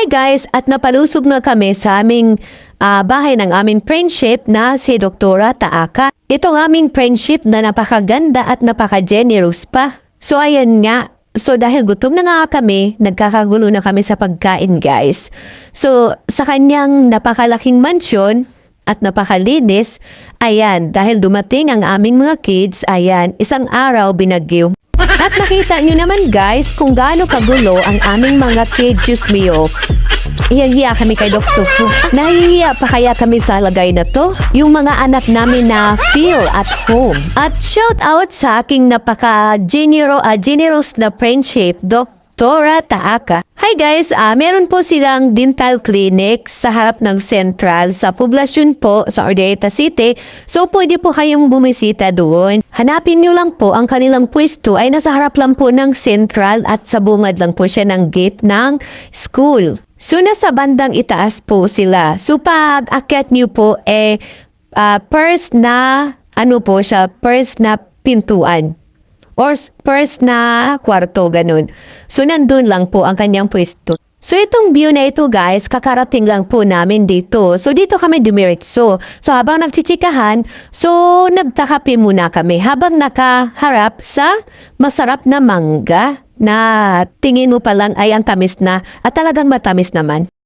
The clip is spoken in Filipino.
guys, at napalusog na kami sa aming bahay ng aming friendship na si Doktora Taaka. Ito ang aming friendship na napakaganda at napaka-generous pa. So ayan nga, so dahil gutom na nga kami, nagkakagulo na kami sa pagkain guys. So sa kanyang napakalaking mansyon at napakalinis, ayan, dahil dumating ang aming mga kids, ayan, isang araw binagyo. At nakita nyo naman guys kung gaano kagulo ang aming mga kids, Diyos mio. Iyahiya kami kay Doktor. Nahihiya pa kaya kami sa lagay na to? Yung mga anak namin na feel at home. At shout out sa aking napaka-generous na friendship, Doktora Taaka. Hi guys, meron po silang dental clinic sa harap ng Central sa poblasyon po sa Ordeta City. So pwede po kayong bumisita doon. Hanapin nyo lang po ang kanilang pwesto ay nasa harap lang po ng Central at sa bungad lang po siya ng gate ng school. So nasa bandang itaas po sila. So pag akyat nyo po first na first na pintuan. Or first na kwarto, ganun. So, nandun lang po ang kanyang pwesto. So, itong view na ito, guys, kakarating lang po namin dito. So, dito kami dumiretso. So, habang nagchichikahan, so, nagtakape muna kami habang nakaharap sa masarap na mangga na tingin mo pa lang ay ang tamis na at talagang matamis naman.